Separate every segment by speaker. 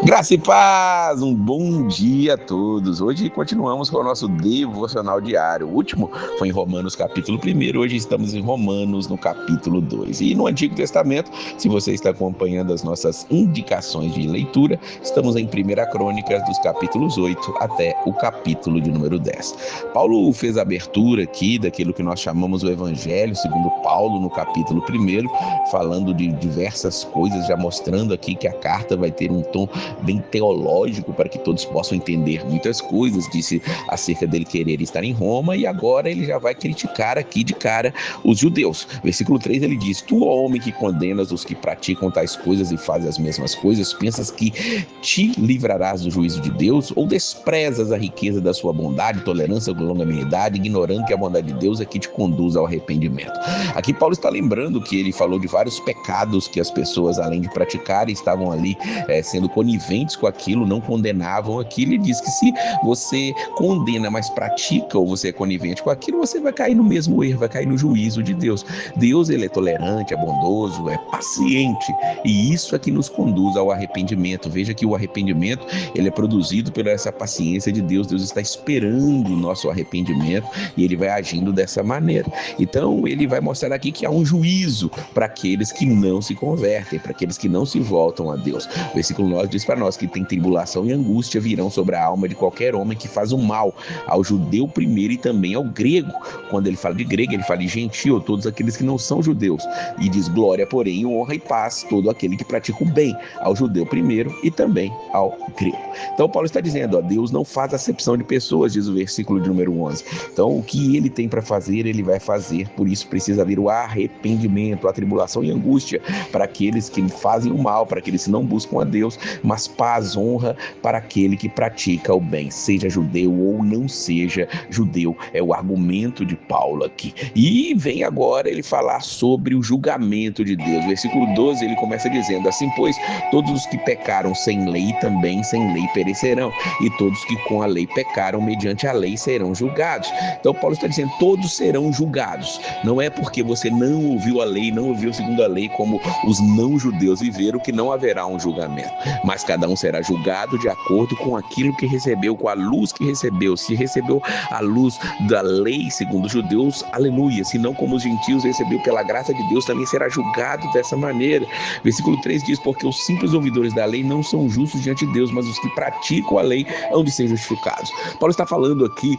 Speaker 1: Graça e paz, um bom dia a todos. Hoje continuamos com o nosso devocional diário. O último foi em Romanos capítulo 1, hoje estamos em Romanos no capítulo 2. E no Antigo Testamento, se você está acompanhando as nossas indicações de leitura, estamos em 1 Crônicas dos capítulos 8 até o capítulo de número 10. Paulo fez a abertura aqui daquilo que nós chamamos o Evangelho, segundo Paulo, no capítulo 1, falando de diversas coisas, já mostrando aqui que a carta vai ter um tom bem teológico para que todos possam entender muitas coisas. Disse acerca dele querer estar em Roma, e agora ele já vai criticar aqui de cara os judeus. Versículo 3 ele diz: Tu, ó homem, que condenas os que praticam tais coisas e fazem as mesmas coisas, pensas que te livrarás do juízo de Deus, ou desprezas a riqueza da sua bondade, tolerância, longanimidade, ignorando que a bondade de Deus é que te conduz ao arrependimento? Aqui Paulo está lembrando que ele falou de vários pecados que as pessoas, além de praticarem, estavam ali sendo coniventes com aquilo, não condenavam aquilo. Ele diz que se você condena, mas pratica, ou você é conivente com aquilo, você vai cair no mesmo erro, vai cair no juízo de Deus. Deus, ele é tolerante, é bondoso, é paciente, e isso é que nos conduz ao arrependimento. Veja que o arrependimento, ele é produzido por essa paciência de Deus. Deus está esperando o nosso arrependimento e ele vai agindo dessa maneira. Então, ele vai mostrar aqui que há um juízo para aqueles que não se convertem, para aqueles que não se voltam a Deus. O versículo 9 diz para nós que tem tribulação e angústia virão sobre a alma de qualquer homem que faz o mal, ao judeu primeiro e também ao grego. Quando ele fala de grego, ele fala de gentio, todos aqueles que não são judeus. E diz: glória, porém, honra e paz, todo aquele que pratica o bem, ao judeu primeiro e também ao grego. Então Paulo está dizendo, Deus não faz acepção de pessoas, diz o versículo de número 11. Então o que ele tem para fazer, ele vai fazer. Por isso precisa haver o arrependimento, a tribulação e angústia para aqueles que fazem o mal, para aqueles que não buscam a Deus, mas paz, honra para aquele que pratica o bem, seja judeu ou não seja judeu. É o argumento de Paulo aqui. E vem agora ele falar sobre o julgamento de Deus. Versículo 12 ele começa dizendo: assim, pois, todos os que pecaram sem lei também sem lei perecerão, e todos que com a lei pecaram mediante a lei serão julgados. Então Paulo está dizendo, todos serão julgados. Não é porque você não ouviu a lei, não ouviu segundo a lei, como os não judeus viveram, que não haverá um julgamento, mas cada um será julgado de acordo com aquilo que recebeu, com a luz que recebeu. Se recebeu a luz da lei segundo os judeus, aleluia. Se não, como os gentios recebeu pela graça de Deus, também será julgado dessa maneira. Versículo 3 diz: porque os simples ouvidores da lei não são justos diante de Deus, mas os que praticam a lei hão de ser justificados. Paulo está falando aqui,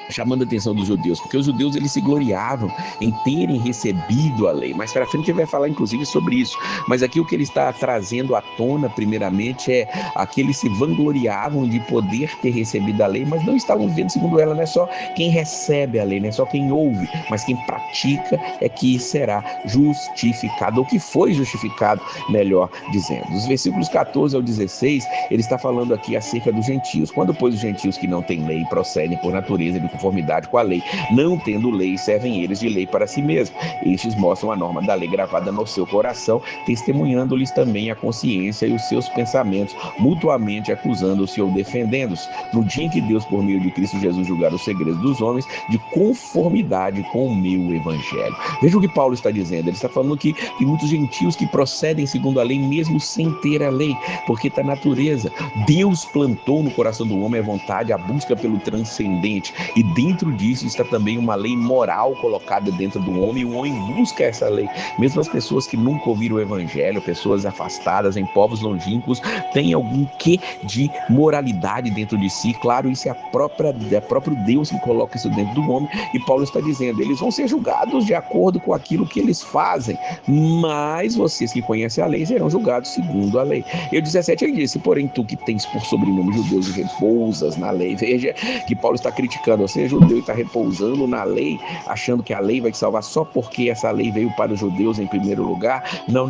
Speaker 1: chamando a atenção dos judeus, porque os judeus eles se gloriavam em terem recebido a lei. Mais para frente ele vai falar inclusive sobre isso, mas aqui o que ele está trazendo à tona primeiramente é aqueles se vangloriavam de poder ter recebido a lei, mas não estavam vivendo segundo ela. Não é só quem recebe a lei, não é só quem ouve, mas quem pratica é que será justificado, ou que foi justificado, melhor dizendo. Dos versículos 14 ao 16 ele está falando aqui acerca dos gentios. Quando, pois, os gentios que não têm lei procedem por natureza de conformidade com a lei, não tendo lei, servem eles de lei para si mesmos. Estes mostram a norma da lei gravada no seu coração, testemunhando-lhes também a consciência e os seus pensamentos, mutuamente acusando-se ou defendendo-se. No dia em que Deus, por meio de Cristo Jesus, julgar os segredos dos homens, de conformidade com o meu evangelho. Veja o que Paulo está dizendo. Ele está falando que tem muitos gentios que procedem segundo a lei, mesmo sem ter a lei, porque está na natureza. Deus plantou no coração do homem a vontade, a busca pelo transcendente, e dentro disso está também uma lei moral colocada dentro do homem, e o homem busca essa lei. Mesmo as pessoas que nunca ouviram o evangelho, pessoas afastadas em povos longínquos, têm algum quê de moralidade dentro de si. Claro, isso é próprio Deus que coloca isso dentro do homem, e Paulo está dizendo, eles vão ser julgados de acordo com aquilo que eles fazem, mas vocês que conhecem a lei serão julgados segundo a lei. E o 17 ele disse: porém tu que tens por sobrenome judeus e repousas na lei. Veja que Paulo está criticando, você é judeu e está repousando na lei, achando que a lei vai te salvar só porque essa lei veio para os judeus em primeiro lugar. Não.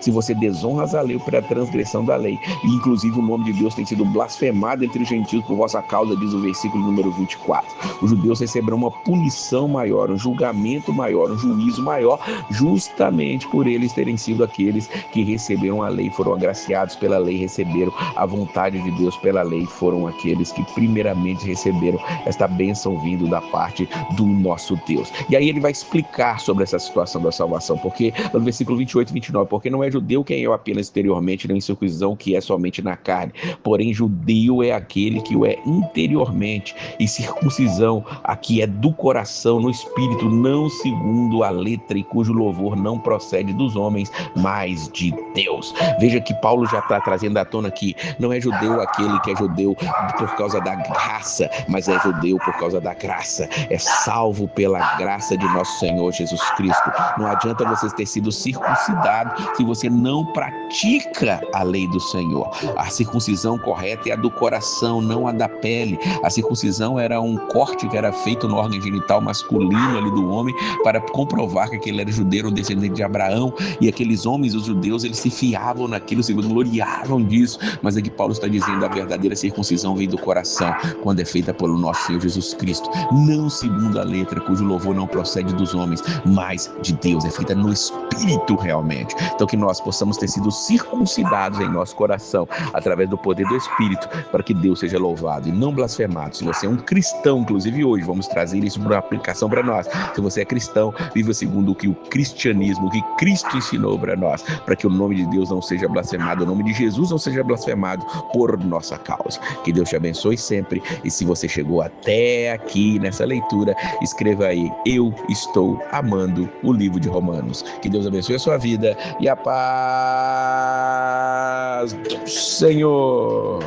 Speaker 1: Se você desonras a lei pela transgressão da lei, e inclusive o nome de Deus tem sido blasfemado entre os gentios por vossa causa, diz o versículo número 24. Os judeus receberão uma punição maior, um julgamento maior, um juízo maior, justamente por eles terem sido aqueles que receberam a lei, foram agraciados pela lei, receberam a vontade de Deus pela lei, foram aqueles que primeiramente receberam esta bênção bênção vindo da parte do nosso Deus. E aí ele vai explicar sobre essa situação da salvação, porque no versículo 28 e 29, porque não é judeu quem é apenas exteriormente, nem circuncisão que é somente na carne, porém judeu é aquele que o é interiormente, e circuncisão aqui é do coração, no espírito, não segundo a letra, e cujo louvor não procede dos homens, mas de Deus. Veja que Paulo já está trazendo à tona aqui, não é judeu aquele que é judeu por causa da raça, mas é judeu por causa da graça, é salvo pela graça de nosso Senhor Jesus Cristo. Não adianta você ter sido circuncidado se você não pratica a lei do Senhor. A circuncisão correta é a do coração, não a da pele. A circuncisão era um corte que era feito no órgão genital masculino ali do homem para comprovar que aquele era judeu ou descendente de Abraão, e aqueles homens, os judeus, eles se fiavam naquilo, se gloriavam disso, mas aqui Paulo está dizendo a verdadeira circuncisão vem do coração, quando é feita pelo nosso Senhor Jesus Cristo, não segundo a letra, cujo louvor não procede dos homens, mas de Deus, é feita no Espírito realmente. Então que nós possamos ter sido circuncidados em nosso coração, através do poder do Espírito, para que Deus seja louvado e não blasfemado. Se você é um cristão, inclusive hoje, vamos trazer isso para uma aplicação para nós. Se você é cristão, viva segundo o que o cristianismo, o que Cristo ensinou para nós, para que o nome de Deus não seja blasfemado, o nome de Jesus não seja blasfemado por nossa causa. Que Deus te abençoe sempre, e se você chegou até aqui nessa leitura, escreva aí: eu estou amando o livro de Romanos. Que Deus abençoe a sua vida e a paz do Senhor.